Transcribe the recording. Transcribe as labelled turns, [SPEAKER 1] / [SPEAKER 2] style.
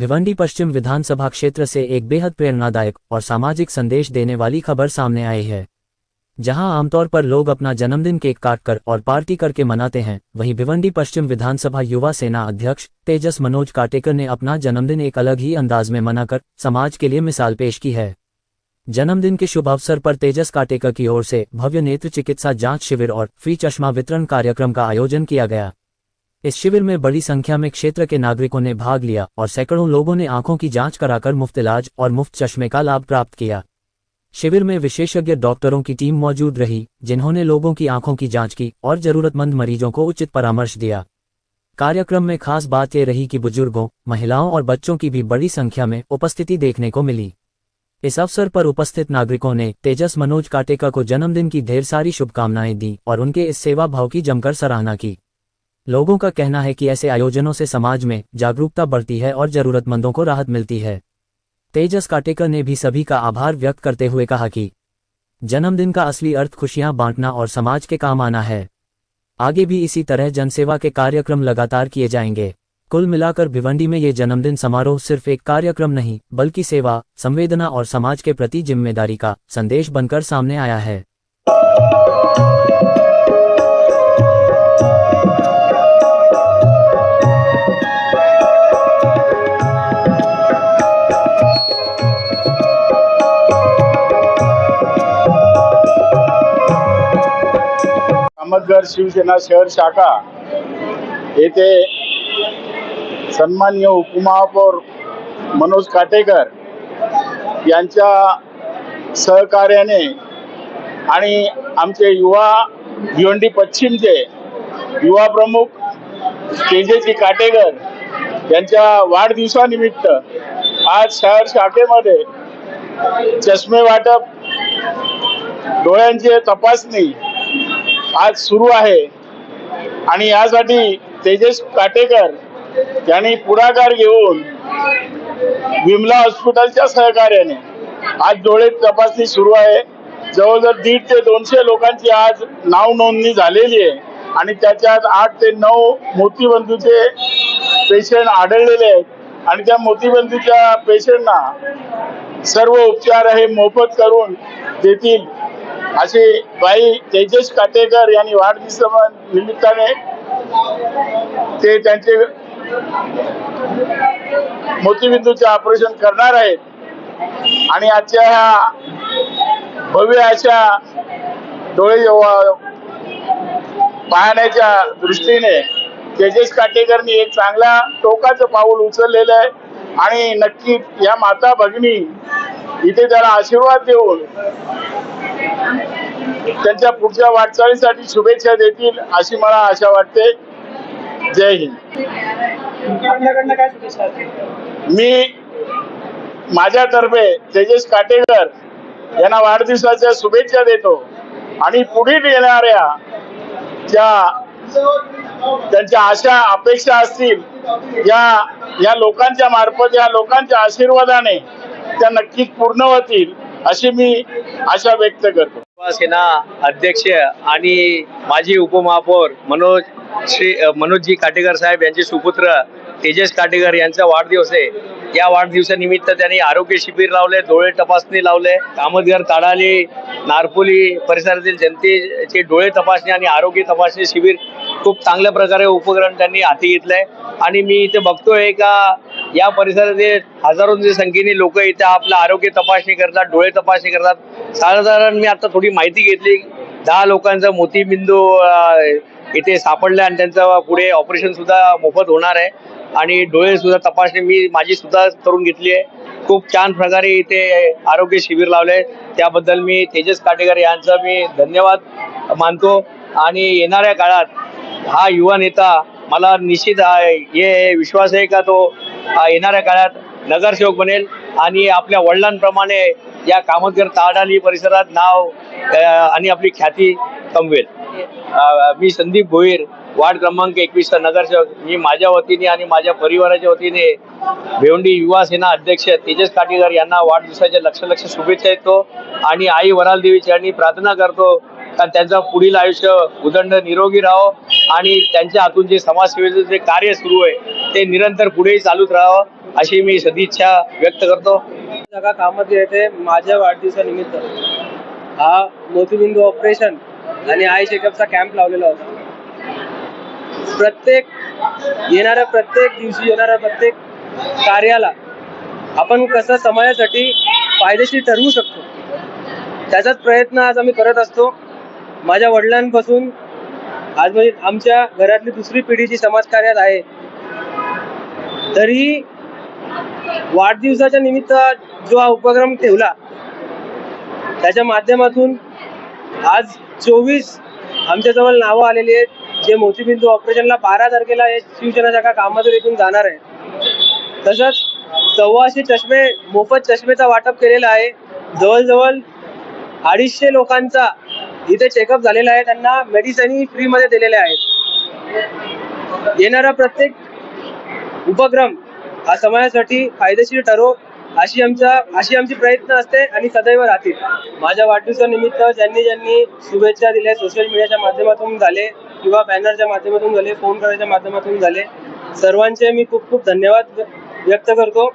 [SPEAKER 1] भिवंडी पश्चिम विधानसभा क्षेत्र से एक बेहद प्रेरणादायक और सामाजिक संदेश देने वाली खबर सामने आई है। जहां आमतौर पर लोग अपना जन्मदिन केक काटकर और पार्टी करके मनाते हैं, वहीं भिवंडी पश्चिम विधानसभा युवा सेना अध्यक्ष तेजस मनोज काटेकर ने अपना जन्मदिन एक अलग ही अंदाज में मनाकर समाज के लिए मिसाल पेश की है। जन्मदिन के शुभ अवसर पर तेजस काटेकर की ओर से भव्य नेत्र चिकित्सा जांच शिविर और फ्री चश्मा वितरण कार्यक्रम का आयोजन किया गया। इस शिविर में बड़ी संख्या में क्षेत्र के नागरिकों ने भाग लिया और सैकड़ों लोगों ने आंखों की जांच कराकर मुफ्त इलाज और मुफ्त चश्मे का लाभ प्राप्त किया। शिविर में विशेषज्ञ डॉक्टरों की टीम मौजूद रही, जिन्होंने लोगों की आंखों की जांच की और जरूरतमंद मरीजों को उचित परामर्श दिया। कार्यक्रम में खास बात यह रही कि बुजुर्गों, महिलाओं और बच्चों की भी बड़ी संख्या में उपस्थिति देखने को मिली। इस अवसर पर उपस्थित नागरिकों ने तेजस मनोज काटेकर को जन्मदिन की ढेर सारी शुभकामनाएं दी और उनके इस सेवा भाव की जमकर सराहना की। लोगों का कहना है कि ऐसे आयोजनों से समाज में जागरूकता बढ़ती है और जरूरतमंदों को राहत मिलती है। तेजस काटेकर ने भी सभी का आभार व्यक्त करते हुए कहा कि जन्मदिन का असली अर्थ खुशियां बांटना और समाज के काम आना है। आगे भी इसी तरह जनसेवा के कार्यक्रम लगातार किए जाएंगे। कुल मिलाकर भिवंडी में ये जन्मदिन समारोह सिर्फ एक कार्यक्रम नहीं, बल्कि सेवा, संवेदना और समाज के प्रति जिम्मेदारी का संदेश बनकर सामने आया है।
[SPEAKER 2] अहमदनगर शिवसेना शहर शाखा येथे सन्माननीय उपमहापौर मनोज काटेकर यांच्या सहकार्याने आणि आमचे युवा भिवंडी पश्चिमचे युवा प्रमुख तेजस्वी काटेकर यांच्या वाढदिवसानिमित्त आज शहर शाखेमध्ये चष्मे वाटप, डोळ्यांची तपासणी आज सुरू आहे आणि यासाठी तेजस काटेकर यांनी पुढाकार घेऊन विमला हॉस्पिटलच्या सहकार्याने आज डोळे तपासणी सुरू आहे। जवळजवळ 150 ते 200 लोकांची आज नाव नोंदणी झालेली आहे आणि त्याच्यात 8 ते 9 मोतीबिंदूचे पेशंट आढळलेले आहेत आणि त्या मोतीबिंदूच्या पेशंटना सर्व उपचार हे मोफत करून देतील अशी बाई तेजस काटेकर यांनी वाढदिवसा निमित्ताने ते त्यांचे मोतीबिंदूचे ऑपरेशन करणार आहेत आणि आजच्या ह्या भव्य अशा डोळे पाहण्याच्या दृष्टीने तेजस काटेकरनी एक चांगला टोकाचं पाऊल उचललेलं आहे आणि नक्की या माता भगिनी इथे त्याला आशीर्वाद देऊन त्यांच्या पुढच्या वाटचालीसाठी शुभेच्छा देतील अशी मला आशा वाटते। जय हिंद। मी माझ्यातर्फे तेजस काटेकर यांना वाढदिवसाच्या शुभेच्छा देतो आणि पुढील येणाऱ्या त्यांच्या आशा अपेक्षा असतील या लोकांच्या मार्फत, या लोकांच्या आशीर्वादाने त्या नक्कीच पूर्ण होतील अशी मी आशा व्यक्त करतो।
[SPEAKER 3] युवा सेना अध्यक्ष आणि माजी उपमहापौर मनोजजी काटेकर साहेब यांचे सुपुत्र तेजस काटेकर यांचा वाढदिवस आहे। या वाढदिवसानिमित्त त्यांनी आरोग्य शिबिर लावले, डोळे तपासणी लावले। कामतगर, ताडाली, नारपोली परिसरातील जनतेचे डोळे तपासणी आणि आरोग्य तपासणी शिबिर खूप चांगल्या प्रकारे उपकरण त्यांनी हाती घेतलंय आणि मी इथे बघतोय का या परिसरातील हजारोंच्या संख्येने लोक इथे आपलं आरोग्य तपासणी करतात, डोळे तपासणी करतात। साधारण मी आता थोडी माहिती घेतली, 10 लोकांचा मोतीबिंदू इथे सापडले आणि त्यांचं पुढे ऑपरेशन सुद्धा मोफत होणार आहे आणि डोळे सुद्धा तपासणी माझी सुद्धा करून घेतली आहे। खूप छान प्रकारे इथे आरोग्य शिबिर लावले, त्याबद्दल मी तेजस काटेकर यांचा मी धन्यवाद मानतो आणि येणाऱ्या काळात हा युवा नेता मला निश्चित हे विश्वास आहे का तो येणाऱ्या काळात नगरसेवक बनेल आणि आपल्या वडिलांप्रमाणे या कामतगर, ताडाली परिसरात नाव आणि आपली ख्याती कमवेल। मी संदीप भोईर, वार्ड क्रमांक 21 चा नगरसेवक। मी माझ्या वतीने आणि माझ्या परिवाराच्या वतीने भिवंडी युवा सेना अध्यक्ष तेजस काटेकर यांना वाढदिवसाच्या लक्ष शुभेच्छा देतो आणि आई वराल देवी चरणी प्रार्थना करतो कारण त्यांचं पुढील आयुष्य उदंड निरोगी राहावं आणि त्यांच्या हातून जे समाजसेवेचं जे कार्य सुरू आहे ते निरंतर पुढेही चालूच राहावं अशी मी सदिच्छा व्यक्त करतो.
[SPEAKER 4] जागा कामात येते. माझ्या वाढदिवसानिमित्त हा मोतीबिंदू ऑपरेशन आणि आय चेकअपचा कॅम्प लावलेला होता. प्रत्येक दिवशी येणाऱ्या प्रत्येक कार्याला आपण कसं समाजासाठी फायदेशीर ठरवू शकतो त्याचाच प्रयत्न आज आम्ही करत असतो. माझ्या वडिलांपासून आज म्हणजे आमच्या घरातली दुसरी पिढी जी समाजकार्यात आहे, तरी वाढदिवसाच्या निमित्त जो हा उपक्रम ठेवला त्याच्या माध्यमातून आज 24 आमच्याजवळ नावं आलेली आहेत जे मोतीबिंदू ऑपरेशनला 12 तारखेला हे शिवसेना शाखा कामातूर येथून जाणार आहे. तसंच 1400 चष्मे मोफत चष्मेचा वाटप केलेला आहे. जवळजवळ 250 लोकांचा इथे चेकअप झालेला आहे. त्यांना मेडिसिन फ्रीमध्ये दिलेल्या आहेत. येणारा प्रत्येक उपक्रम हा समाजासाठी फायदेशीर ठरो अशी आमची प्रयत्न असते आणि सदैव राहतील. माझ्या वाढदिवसानिमित्त ज्यांनी शुभेच्छा दिल्या सोशल मीडियाच्या माध्यमातून झाले किंवा बॅनरच्या माध्यमातून झाले, फोन करायच्या माध्यमातून झाले, सर्वांचे मी खूप खूप धन्यवाद व्यक्त करतो.